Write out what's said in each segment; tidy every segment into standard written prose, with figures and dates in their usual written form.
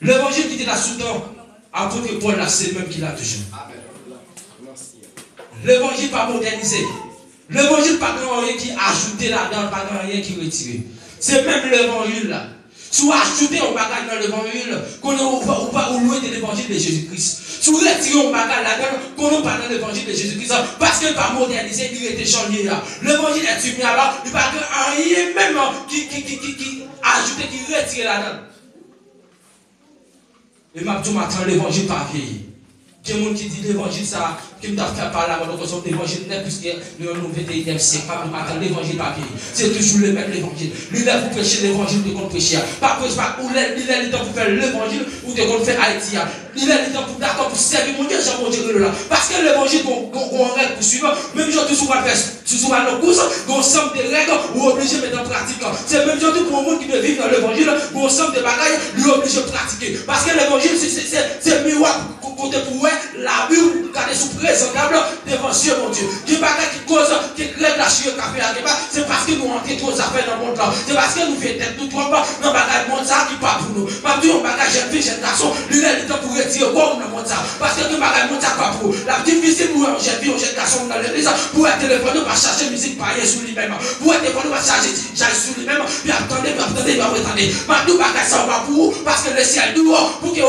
L'évangile qui était là sous-temps, apôtre Paul là, c'est le même qu'il a toujours. L'évangile pas modernisé. L'évangile pas grand rien qui ajouté là-dedans, pas grand rien qui retiré. C'est même l'évangile là. Si vous ajoutez un bagage dans l'évangile, qu'on va louer de l'évangile de Jésus-Christ. Si vous retirez un bagage là-dedans, qu'on ne parle de l'évangile de Jésus-Christ, parce qu'il n'est pas modernisé, il était changé là. L'évangile est suivi là, il n'y a pas rien même qui ajoute, qui retire là-dedans. Et maintenant, l'évangile pas vieilli. Il y a des gens qui disent l'évangile, ça, qui me fait parler à l'évangile, n'est plus que le 21e siècle. L'évangile pas vieilli. C'est toujours le même l'évangile. Il est pour prêcher l'évangile de qu'on prêcher. Pas ou il est le temps pour faire l'évangile ou de qu'on fait Haïti. Il est le temps pour d'accord pour servir mon Dieu, Jean mon Dieu là. Parce que l'évangile qu'on règle pour suivre, même gens toujours va faire, toujours va nos courses, qu'on somme des règles ou obligé de mettre en pratique. C'est même gens pour le monde qui veut vivre dans l'évangile, qu'on somme des bagailles, lui obligé de pratiquer. Parce que l'évangile, c'est miroir côté pour la Bible, quand elle est présentable devant Dieu, mon Dieu. Qui bagaille qui cause, qui crève la chie café à débat, c'est parce que nous rentrons trop affaires dans le monde là. C'est parce que nous faisons tête, nous trompons dans le bagage monde ça qui pas pour nous. Pas tout un bagage jeune fille, jeune garçon, lui est le temps pour retirer quoi dans le monde ça. Parce que le bagage monde ça pas pour. La difficile pour un jeune fille, un jeune garçon dans l'église, pour être téléphoné, pas chercher musique pareille sur lui-même. Pour être téléphoné, pas chercher sur lui-même, puis attendez, maintenant bagage ça va pour parce que le ciel dehors, pour que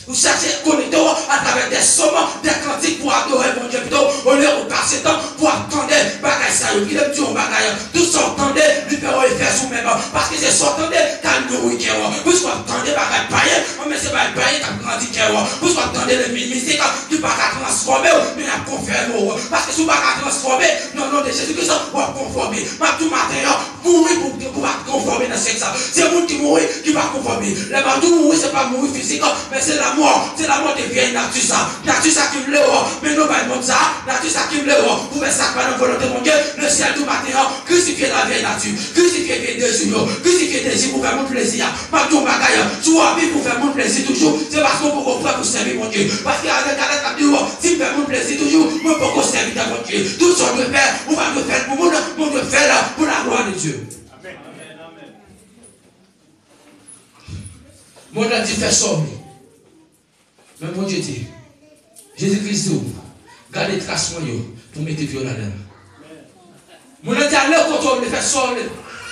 vous cherchez connecter à travers des sommes, des cantiques pour adorer mon Dieu. Plutôt, au lieu de passer temps pour attendre bagaille ça, il aime dire bagaille. Tout s'entendait, lui faire faire sous même. Parce que c'est s'entendait, quand nous oui, vous s'entendez bagaille païen, mais c'est pas païen qui a grandi. Vous s'entendez le musique qui va transformer, mais la confirmer. Parce que si vous ne pas transformer, non, de Jésus-Christ, on va conformer. Mais tout matin, mourir pour conformer dans ce sexe. C'est le monde qui mourit qui va conformer. Le bandou mourir, ce n'est pas mourir physique, mais c'est la mort. C'est la mort de vieille nature ça. Nature ça qui me l'aura. Mais nous, pas ça. Nature ça qui me l'aura. Vous faites ça par la volonté de mon Dieu. Le ciel tout matin, crucifier la vieille nature. Crucifier les désirs. Crucifier les désirs pour faire mon plaisir. Pas tout bagaille. Tu as envie pour faire mon plaisir toujours. C'est parce qu'on peut comprendre pour servir mon Dieu. Parce qu'avec la Bible, si je fais mon plaisir toujours, moi pour qu'on servir dans mon Dieu. Tout ce qu'on veut faire, on va le faire pour mon Dieu faire pour la gloire de Dieu. Mon Dieu dit faire sortir. Mais mon Dieu dit, Jésus-Christ dit, gardez trace moi pour mettre viol là-dedans. Mon Dieu dit, allez quand on veut faire sortir.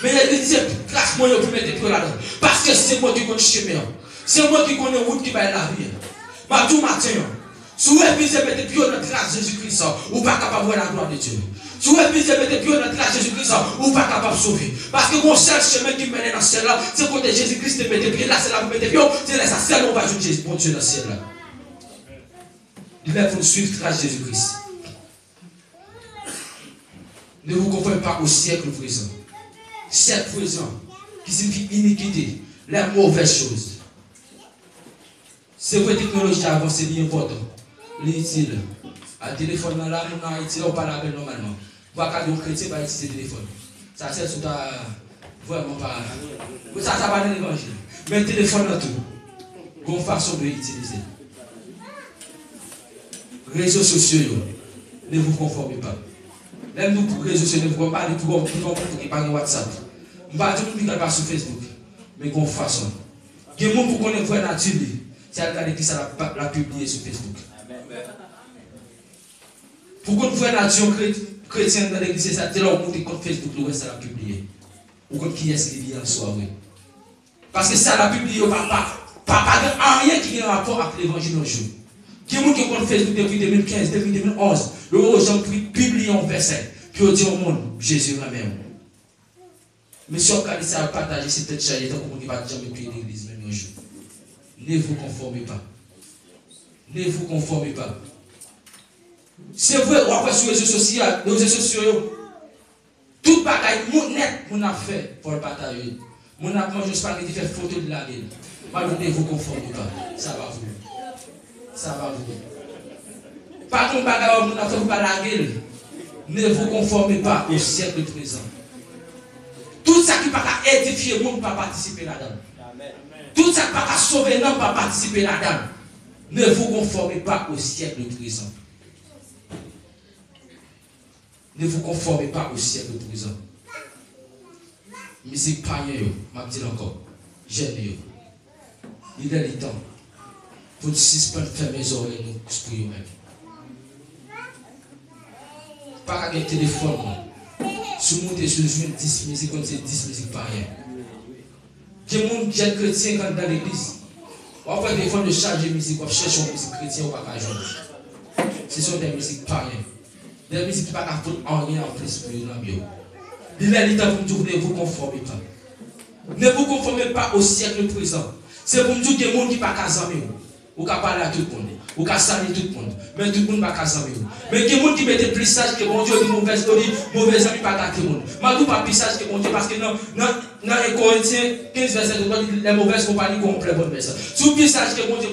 Mais il dit, trace moi pour mettre viol là-dedans. Parce que c'est moi qui connais le chemin. C'est moi qui connais la route qui va la vie. Mais tout matin, si vous épuisez de mettre viol dans trace Jésus-Christ, vous ne pouvez pas voir la gloire de Dieu. Si vous épuisez de mettre viol dans trace Jésus-Christ, vous ne pouvez pas sauver. Parce que mon seul chemin qui mène dans ce ciel-là, c'est quand Jésus-Christ te mette pied là, c'est là vous mettez viol, c'est là, ça seul on va jouer Jésus, mon Dieu dans ce ciel-là. Il est pour suivre trace Jésus-Christ. Ne vous conformez pas au siècle présent. Siècle présent, qui signifie iniquité, les mauvaises choses. C'est vrai que la technologie a avancé, c'est important. L'utile. À téléphone là, on a utilisé, on parle avec normalement. Vous avez un chrétien qui va utiliser le téléphone. Ça, c'est tout à. Vraiment pas. Ça va dans l'évangile. Mais le téléphone là tout. Une façon de l'utiliser. Réseaux sociaux, ne vous conformez pas. Même nous, pour les réseaux sociaux, ne vous conformez pas. Pour qu'il n'y ait pas de WhatsApp. Je ne vais pas dire que vous pas sur Facebook. Mais qu'on façon. Il y a des gens pour qu'on ait vraie nature. C'est à regarder qui ça l'a publié sur Facebook. Pour qu'on voit la nation chrétienne dans l'église, c'est là où on monte contre Facebook, le reste, ça l'a publié. Ou contre qui est-ce qu'il y a en soirée. Parce que ça l'a publié, pas rien qui a un rapport avec l'évangile un jour. Qui est qui contre Facebook depuis 2015, depuis 2011, le gens publient un verset, puis on dit au monde, Jésus même. Mais si on regarde ça, partager, c'est peut-être chargé, tant qu'on ne va jamais prier l'église même un jour. Ne vous conformez pas. Ne vous conformez pas. C'est vrai, on va sur les réseaux sociaux, tout bagaille, mon net, mon a fait pour le partager. Mon a mangé spaghetti, fait photo de la ville. Ne vous conformez pas. Ça va vous. Ça va vous. Par contre, bagaille, mon a fait pour la ville. Ne vous conformez pas au siècle présent. Tout ça qui ne peut pas édifier le monde ne peut pas participer là-dedans. Tout ça qui ne peut pas sauver l'homme ne peut pas participer là-dedans. Ne vous conformez pas au siècle présent. Ne vous conformez pas au siècle présent. Musique païenne, je dis encore. J'aime. Il est le temps pour suspendre fermer les oreilles nous pour nous-mêmes. Pas avec téléphone, si vous montez sur le jour 10 musiques, comme c'est 10 musiques par rien. Il y a des gens qui sont chrétiens dans l'église. On va faire des fois de charger musique, on cherche une musique chrétienne, on va pas jouer. Ce sont des musiques par rien. Des musiques qui ne peuvent pas foutre en rien en plus pour nous. Il est le temps pour nous dire ne vous conformez pas. Ne vous conformez pas au siècle présent. C'est pour nous dire qu'il y a des gens qui ne peuvent pas s'amuser. Ou qu'à parler à tout le monde, ou qu'à saluer tout le monde, mais tout le monde va casser. Mais il y a des gens qui mettent plus sage que bon Dieu, dit mauvais amis pas gâter le monde. Je ne pas plus sage que bon Dieu parce que dans les Corinthiens 15 verset les mauvaises compagnies complètes bonnes personnes. Si vous plus sage que bon Dieu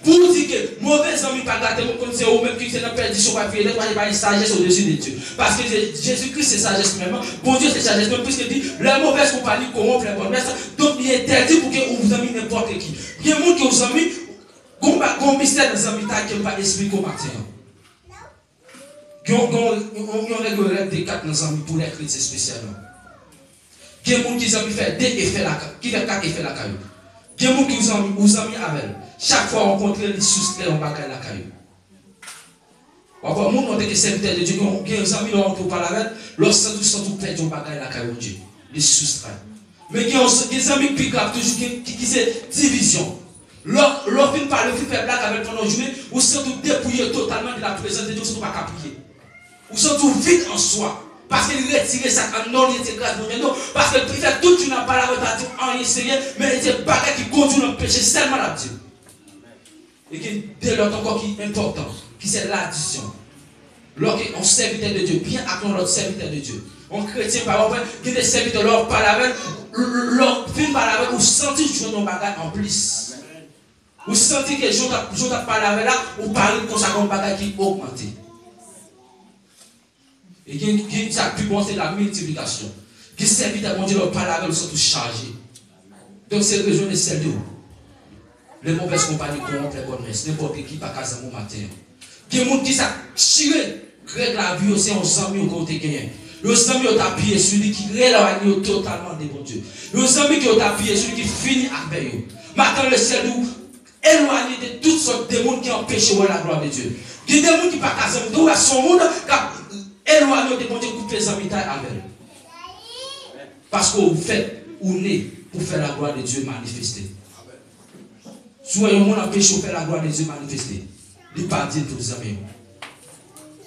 pour dire que mauvais amis pas gâter le monde, c'est eux-mêmes qui sont perdition pas prier, il pas une sagesse au-dessus de Dieu. Parce que Jésus-Christ c'est sagesse même, bon Dieu c'est sagesse même, puisqu'il dit les mauvaises compagnies corrompent les bonnes personnes. Donc il est interdit pour que vous amis n'importe qui. Il y a des gens qui vous amis. Qu'on mystère dans les amis qui ne pas expliquer au matin. On règle des 4 dans les amis pour les chrétiens spécialement. Il y a des gens qui fait 2 effets qui fait 4 effets la caillou. Il y a des gens qui vous amis avec. Chaque fois rencontrer les soustraits en bagaille la caillou. On va voir des serviteurs de Dieu qui ont des amis qui parlent avec, lorsque tout perdre en bagaille la caillou Dieu. Les soustraits. Mais il y a des amis qui gravent toujours qui c'est division. L'offre par le fait blague avec pendant journée, ou sont tout dépouillé totalement de la présence de Dieu, ou sont pas capillé. Ou sont tout vide en soi. Parce qu'il retire ça quand non, il était grâce à non. Parce qu'il fait tout, tu n'as pas la rotation en essayant, mais il y a des bagages qui conduisent le péché seulement à Dieu. Et qui dès l'autre encore qui est important, qui c'est l'addition. Lorsqu'on serviteur de Dieu, bien appelons l'autre serviteur de Dieu. On chrétien par exemple, qui est des serviteurs, leur parle avec, leur film parle avec, ou sentir que tu as un bagage en plus. Vous sentez que je t'ai parlé avec là, ou parlez comme ça, comme bagage qui augmente. Et qui ça plus bon, c'est la multiplication. Qui servit à mon Dieu, leur parle avec, ils sont tous chargés. Donc c'est le raison de celle de vous. Les mauvaises compagnies corrompent les bonnes messes, n'importe qui pas casé mon matin. Qui est monde qui s'est tiré, règle la vie aussi, on s'en mis au côté gagnant. Les amis ont appuyé celui qui rééloigne totalement des bons dieux. Les amis qui ont appuyé celui qui finit avec eux. Maintenant le ciel nous éloigné de toutes sortes de démons qui empêchent la gloire de Dieu. Il y a des démons qui ne sont pas casés, donc son monde qui éloigné de bon Dieu couper les amis avec. Parce que vous faites ou né pour faire la gloire de Dieu manifester. Soit un monde empêche de faire la gloire de Dieu manifester. Il ne pas dire pour les amis.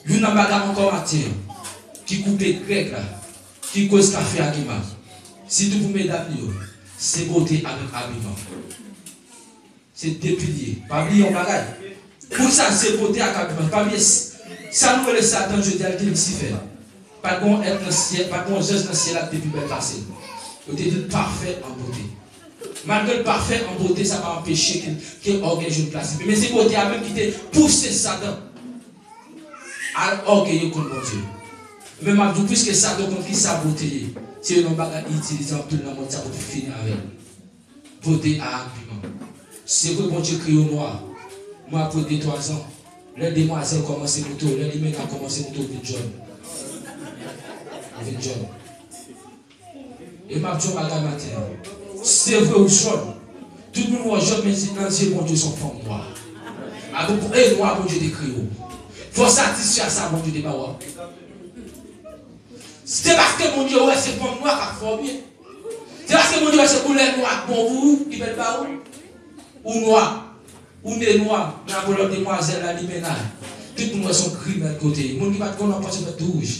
Il y a un bagage encore matin qui coupe les grecs là, qui cause café à Guima. Si tout vous mesdames, c'est beauté avec habillement. C'est deux piliers. Pas oublier un bagage. Pour ça, c'est beauté avec habillement. Pas oublier ça nous le Satan, je dis à Lucifer. Pas qu'on est dans le ciel, pas qu'on geste dans le ciel depuis le passé. Vous êtes dit parfait en beauté. Malgré le parfait en beauté, ça va empêcher qu'il organise une place. Mais c'est beauté à même qui te poussé Satan à orgueiller contre mon Dieu. Même à plus que Satan contre qui sa beauté, c'est un bagage utilisé en tout le monde pour finir avec. Beauté à argument. C'est que bon Dieu crie au noir. Moi, après 2-3 ans, les demoiselles commencent à moto, les limènes ont commencé à moto avec John. Avec John. Et ma John a matin. C'est vrai ou jaune. Tout le monde voit jaune, mais c'est dans Dieu, bon Dieu, son forme noire. Et noir, bon Dieu, des crayons. Il faut satisfaire ça, bon Dieu, des barois. C'est parce que mon Dieu, ouais, c'est forme noire qui a formé. C'est parce que mon Dieu, c'est couleur noire pour vous, qui veulent pas ou noir, ou des noirs, mais pour les demoiselles, la liménale. Tout le monde sont gris de côté. Les gens qui ne connaissent pas, c'est rouge.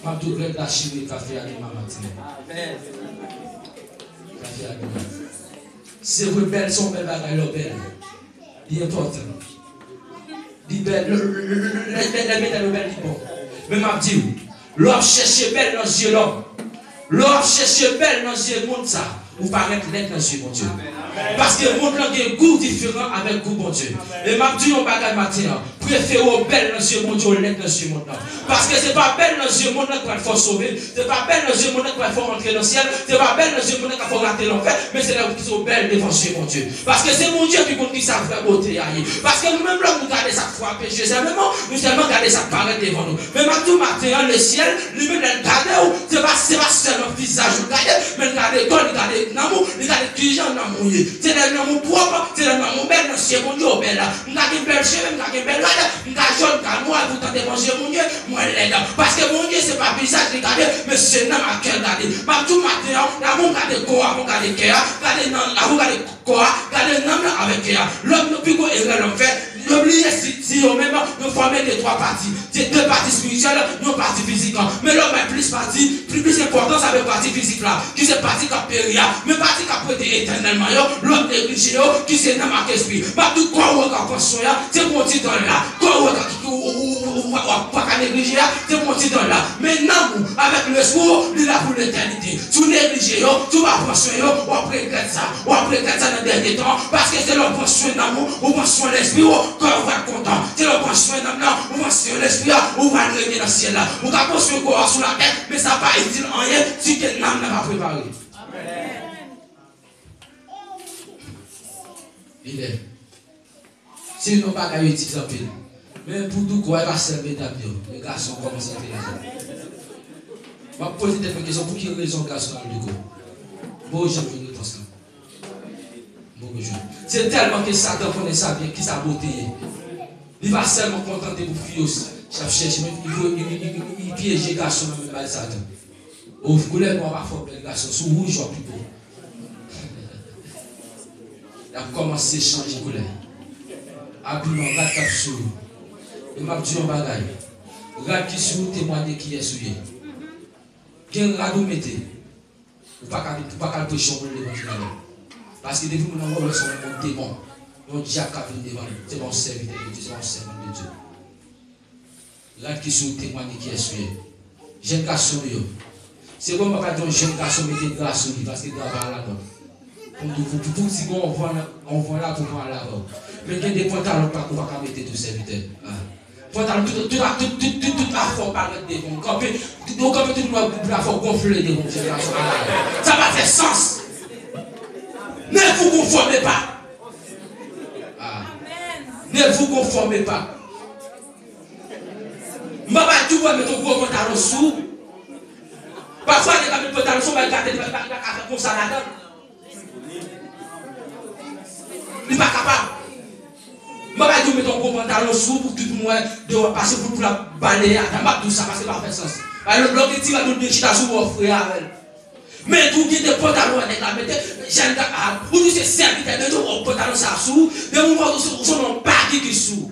Je vais tout le l'archive café à demain matin. C'est vrai, belles sont belles, belles, belles. C'est important. Les belles, les belles, belles, bon. Mais je dis, l'homme cherche belle dans les yeux de l'homme. L'homme cherche belle dans les yeux de monde, ça. Ou paraître lettre dans les yeux, mon Dieu. Parce que le monde a un goût différent avec goût, mon Dieu. Et ma dit, on bagaille matin, préférez belle dans les yeux, mon Dieu, lettre dans les yeux, mon Dieu. Parce que ce n'est pas belle dans les yeux, mon Dieu, qu'il faut sauver. Ce n'est pas belle dans les yeux, mon Dieu, qu'il faut rentrer dans le ciel. Ce n'est pas belle dans les yeux, mon Dieu, qu'il faut rater l'enfer. Mais c'est là où ils sont belles devant Dieu, mon Dieu. Parce que c'est mon Dieu qui compte qui sa vraie beauté. Parce que nous-mêmes, là, nous gardons sa foi péché. Simplement, nous seulement garder sa parole devant nous. Mais ma tout matin, le ciel, lui-même, le garder, c'est pas seulement le visage, mais garder corps, garder l'amour, il a des gens d'amour. C'est l'amour propre, c'est l'amour belle, c'est mon Dieu belle. Il a une belle cheveux, il a une belle rade, il a jaune, il a noir, vous tentez de manger mon Dieu, moi l'aide. Parce que mon Dieu, c'est pas visage regardé, mais c'est l'homme à cœur regardé. Pas tout matin, l'amour garde corps, l'amour garde cœur, l'amour garde corps, garde l'homme avec cœur. L'homme ne peut pas errer l'homme fait. N'oubliez si on même nous formons les trois parties. C'est deux parties spirituelles, une partie physique. Mais l'homme est plus partie, plus important, ça veut partie physique là. Qui c'est partie qui a péri, mais partie qui a prêté éternellement. L'homme négligé, qui c'est dans ma esprit. Pas tout quoi on a pensé, c'est mon titre là. Quoi on a pas négliger, c'est mon titre là. Maintenant, avec le sourd, il est là pour l'éternité. Tu négliges, tu vas penser, on va regretter ça. On va regretter ça dans le dernier temps. Parce que c'est l'homme pension d'amour, on pense l'esprit. Quand on va être content, c'est le pension d'amour, on va sur l'esprit, on va le régner dans le ciel là. On va penser quoi sur la tête, mais ça va être utile en rien si que l'âme n'a pas préparé. Il est. Si nous n'avons pas utile en pile. Mais pour tout quoi, il va servir d'avenir. Les garçons commencent à faire ça. Je vais poser des questions. Pour quelle raison les garçons ont du coup? Bon, j'ai une réponse là. C'est tellement que Satan connaît ça bien, qui sa beauté. Il va seulement contenter pour fuir aussi. Il piège les garçons dans le bal Satan. Au couleur noir, parfois, les garçons, sous rouge, ou plus beau. Il a commencé à changer de couleur. Habillement, regarde cap sur. Il m'a dit un bagage. Regarde qui sur témoigner qui est souillé. Quel radou mettez? Ou pas qu'à prêcher pour l'évangile. Parce que depuis que nous avons son démon, nous avons déjà capté devant nous. C'est mon serviteur de Dieu, c'est mon servant de Dieu. Regarde qui sur témoigner qui est souillé. Jeune garçon, c'est comme pas dire jeune garçon mettez grâce sur lui parce qu'il doit avoir la bonne. Pour si on voit là pour voir là-bas. Mais il y a des pantalons qu'on ne va pas mettre tout serviteur. Pantalon tout à fort par le démon. Quand tout le monde a fort gonfler des démons. Ça va faire sens. Ne vous conformez pas. Ne vous conformez pas. Maman, tu vois mettre ton gros pantalon sous. Parfois, les pantalons sous, on va garder comme ça là-dedans. Il n'est pas capable. Je ne vais pas mettre un gros pantalon sous pour tout le monde de passer pour la balayer à tout ça parce que ça n'a pas fait sens. Alors, l'objectif va nous dire que tu as souvent frère avec. Mais tout qui est des pantalons avec la mettez, j'aime pas. Ou tu sais serviteur de nous, pantalon ça sous, mais on va son pas qui sous.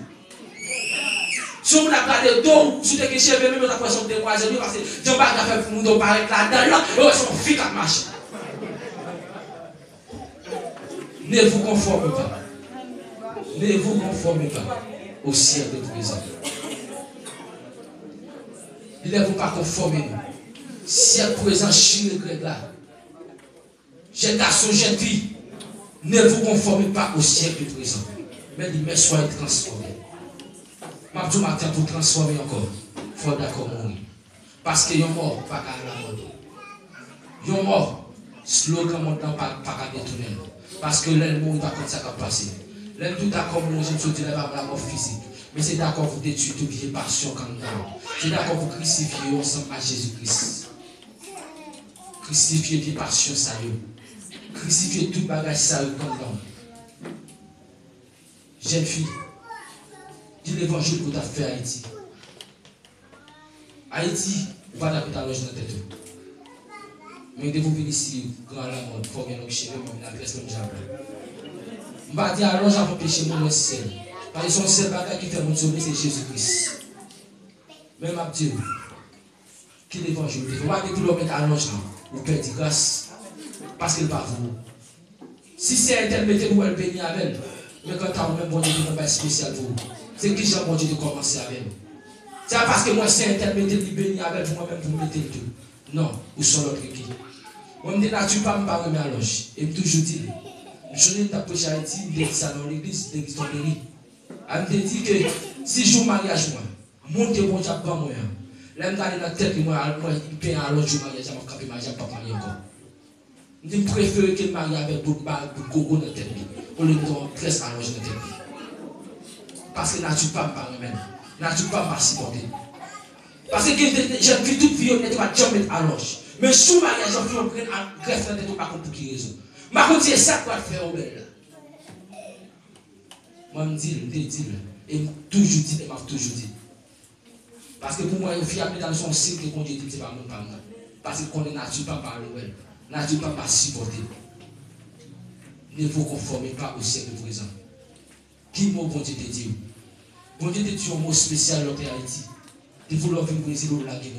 Si on a gardé dos, si tu es chef, même la personne de moi, parce que je ne vais pas faire pour nous paraître là-dedans, et son fille qui marche. Ne vous conformez pas. Ne vous conformez pas au ciel de présent. Il ne vous pas conformer. Ciel présent, chine le là. Jeune garçon, jeune fille, ne vous conformez pas au ciel de présent. Mais il soyez transformés. Ma tout matin pour transformer encore. Il faut d'accord mourir. Parce que yon mort, pas qu'à la mode. Yon mort, slogan montant pas qu'à détourner. Parce que l'un mourir pas comme ça qui a passé. L'un tout d'accord mourir, je me dis là la mort physique. Mais c'est d'accord pour détruire toute vieille passion comme nous. C'est d'accord pour crucifier ensemble à Jésus-Christ. Crucifier vieille passion ça y crucifier tout bagage ça comme nous. Jeune fille, dis l'évangile pour ta fait Haïti. Haïti, pas d'appeler ta loge dans la tête. Mais de vous venir ici, grand la mode, pour bien nous chez nous, la grèce même jamais. Je ne vais pas dire alors j'avais péché mon seul. Parce que son seul bagage qui fait mon sauver, c'est Jésus-Christ. Même à Dieu, qui l'évangile, il ne faut pas que l'homme mette à l'ange, ou perdre grâce, parce qu'il n'est pas vous. Si c'est intermédiaire, vous allez bénir avec elle. Mais quand tu as même bon Dieu, il n'est spécial pour vous. C'est qui j'ai bon Dieu de commencer avec elle. C'est pas parce que moi, c'est intermédiaire, il bénit avec vous, moi-même, vous mettez le tout. Non, ou sur l'autre qui. Moi, je ne dis pas me parler à l'ange. Et toujours dit, je n'ai pas prêché à Haïti, il dit ça dans l'église, l'église de Péry. Elle me dit que si je mariage, moi, monte mon Dieu pour moi. Là, je me dans la tête, moi, il paye à l'autre mariage, je vais me mariage, je ne vais pas marier encore. Je préfère qu'il marie avec beaucoup de gogo dans la tête, au lieu de mettre 13 à l'ange dans la tête. Parce que nature pas me parler même. Nature pas me supporter. Parce que j'ai vu toute vie, on ne va pas mettre à l'ange. Mais sous mariage, on prend un greffe de tout, pas pour qui raison. Ma contre, c'est ça qu'on va faire au bel. Moi, je me dis, et toujours dit, et m'a toujours dit. Parce que pour moi, il faut amener dans son cycle que Dieu dit, c'est pas mon parent. Parce qu'on est nature, pas par le nature, pas supporter. Ne vous conformez pas au siècle présent. Qui mot bon Dieu te dit? Bon Dieu te dit un mot spécial dans Haïti. Il faut leur venir au Brésil ou la guerre.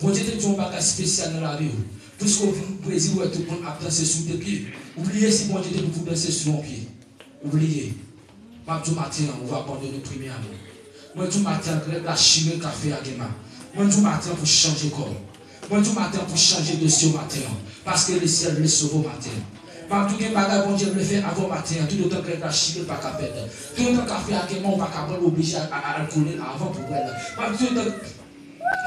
Bon Dieu te dit un bagage spécial dans la vie. Puisqu'on vient au Brésil, où tout le monde a dansé sous tes pieds. Oubliez si bon Dieu te dit pour danser sous mon pied. Oubliez. Pas tout matin, on va abandonner le premier amour. Moi, tout matin, la chimie café à Gema. Moi, tout matin, pour changer corps. Moi, tout matin, pour changer de ciel au matin. Parce que le ciel le sauve au matin. Par tout le bagage, bon Dieu le fait avant matin. Tout le temps que la chimie pas qu'à faire. Tout le temps qu'à faire à Gema, on va qu'à obligé à alcooler avant pour elle. Par tout le temps.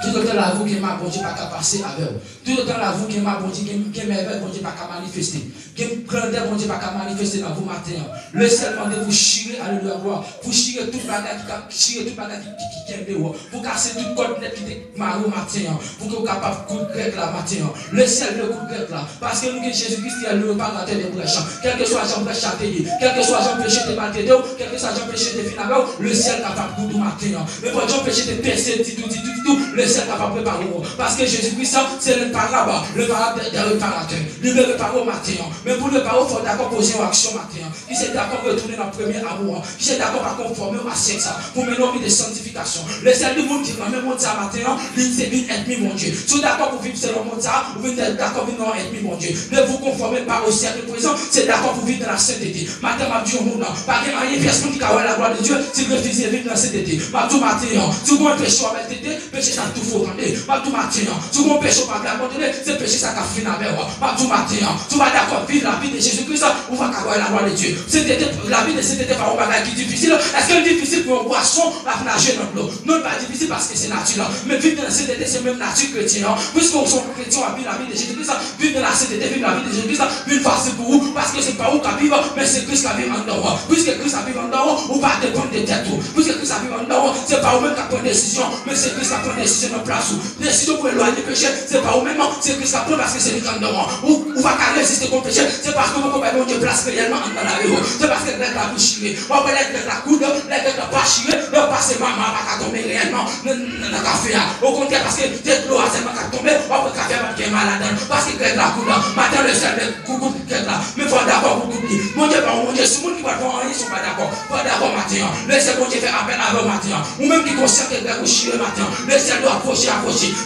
Tout le temps, la vous qui m'a bon Dieu pas qu'à passer avec vous. Tout le temps, la vous qui m'a bon Dieu qui m'éveille, bon Dieu pas qu'à manifester. Qui grandeur, bon Dieu pas qu'à manifester dans vos matins. Le ciel demande vous chirer, alléluia, gloire. Vous chirer tout bagage qui est dehors. Vous casser tout code net qui est marre au matin. Pour que vous capable de coup de grec là matin. Le ciel le coup de grec là. Parce que nous, Jésus-Christ, il est le partenaire des brèches. Quel que soit Jean brèche à payer, quel que soit Jean péché de maltraiter, quel que soit Jean péché de finalement, le ciel capable de coup de matin. Mais pour Jean péché de percer, tout. Le ciel capable de préparer. Parce que Jésus-Christ, c'est le parabole, le réparateur. Il le répare au matin. Mais pour le parole, il faut d'accord poser une action matin. Qui s'est d'accord retourner dans le premier amour. Qui s'est d'accord à conformer au sexe. Pour mener une vie de sanctification. Le ciel du monde qui va même monter à matin, c'est une ennemi, mon Dieu. Si vous êtes d'accord pour vivre selon mon ça, vous êtes d'accord pour vivre dans l'ennemi, mon Dieu. Ne vous conformez pas au siècle présent, c'est d'accord pour vivre dans la sainteté. Matin, ma Dieu, mon nom. Pas qu'il y ait personne qui a la gloire de Dieu, si vous refusez de vivre dans la sainteté. Ma tout matin, si vous avez un péché avec tété, péché ça tout faut entendre. Ma tout matin, si vous avez un péché pas abandonné, c'est péché ça qui a fini avec moi. Ma tout matin, si vous êtes d'accord vivre la vie de Jésus-Christ, vous va avoir la gloire de Dieu. La vie de sainteté par un bagage qui est difficile. Est-ce que c'est difficile pour un poisson à nager dans l'eau? Non, pas difficile parce que c'est naturel. Mais vivre dans la sainteté, c'est même nature chrétienne. Puisqu'on sont chrétiens à vivre la vie de Jésus-Christ, vivre dans la sainteté, vivre la vie de Jésus-Christ, vivre facile pour vous. Parce que c'est pas vous qui vivez, mais c'est Christ qui vit en dehors. Puisque Christ qui vit en dehors, vous ne pas dépendre de tête. Puisque Christ qui vit en dehors, c'est pas vous-même qui prend décision, mais c'est Christ qui prend décision dans place. Décision pour éloigner le péché, c'est pas vous-même, c'est Christ qui prend parce que c'est lui qui est en dehors. Vous ne va pas résister contre le péché, c'est parce que vous comprenez Dieu place réellement dans la vie. C'est parce que les la bouche chirée, on peut les la coude, les la pas chirée, on passe maman, pas tomber réellement dans la café. Au contraire, parce que dès que l'eau a tellement tombé, on peut café qui est malade. Parce que la coude, matin le ciel, coucou, là. Mais il faut d'accord pour couper. Mon Dieu, mon Dieu, si le monde qui va faire rien, ils ne sont pas d'accord. Pas d'accord matin. Le ciel, mon Dieu, fait appel à vous matin. Ou même qui conscient que vous chirez matin. Le ciel doit approcher.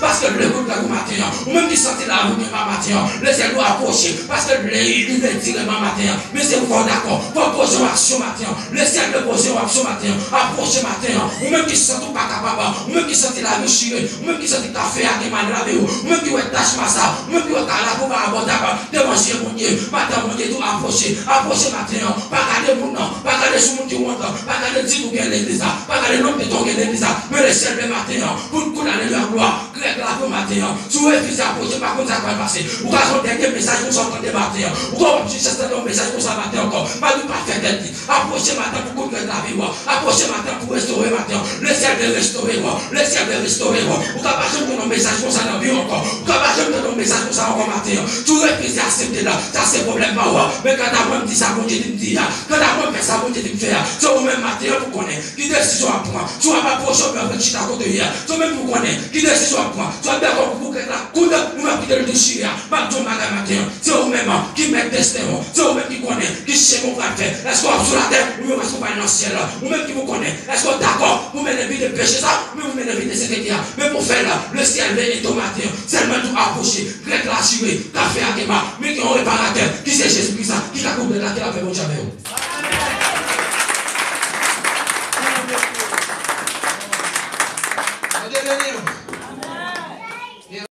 Parce que le coup de la matin. Ou même qui sentit la roue matin. Le ciel doit approcher. Parce que il est tiré matin. Mais c'est vous d'accord. Pour poser une action matin. Le ciel doit poser une action matin. Approcher matin. Ou même qui sentit pas capable. Ou même qui sentit la roue chirée. Ou même qui sentit café à qui mal lavé. Ou même qui est tâche massa. Ou même qui est à la boue abordable. Devancier mon Dieu. Matin mon Dieu tout approcher. Approcher matin. Pas garder mon nom. Pas garder sous mon Dieu montant. Pas garder dit ou qu'elle l'église. Pas garder l'homme de ton l'église. Mais le ciel le matin. Pour nous aller la gloire. Grec la pour matin. Si vous refusez approcher, par contre ça va passer. Ou quand on dernier message nous entendons matin. Ou quand on dit c'est un message nous ça matin encore. Pas de pas faire tête. Approcher matin pour qu'on la vie. Approcher matin pour restaurer matin. Le ciel de restaurer. Le ciel de restaurer. Ou quand pas jamais un message nous ça dans vie encore. Ou quand pas jamais un message nous ça encore matin. Tu refuses accepter là. Ça c'est problème pas. Mais quand t'as moi me dit ça, bon Dieu me dit quand t'as moi fait ça, bon Dieu me fait. C'est au même matin pour connaître. Qui décision à prendre. Tu vas pas approcher avec qui t'as côté hier. C'est même pour connaître. Qui décision à prendre. Tu vas d'accord pour que la coude ou même qui te le déchirer. Ma ton matin. C'est au même qui met destin. C'est au même qui connaît. Qui sait mon frère faire. Est-ce qu'on va sur la terre ou même est-ce qu'on va dans le ciel. Ou même qui vous connaît. Est-ce qu'on est d'accord pour mettre la vie de péché ça. Mais vous mettez la vie de secrétaire. Mais pour faire là, le ciel est au matin. Seulement tout approcher. Grec la chiré. Café à Gema. Mais qui ont réparateur. Qui c'est Jésus-Christ qui a coupé là qui a fait mon jamais.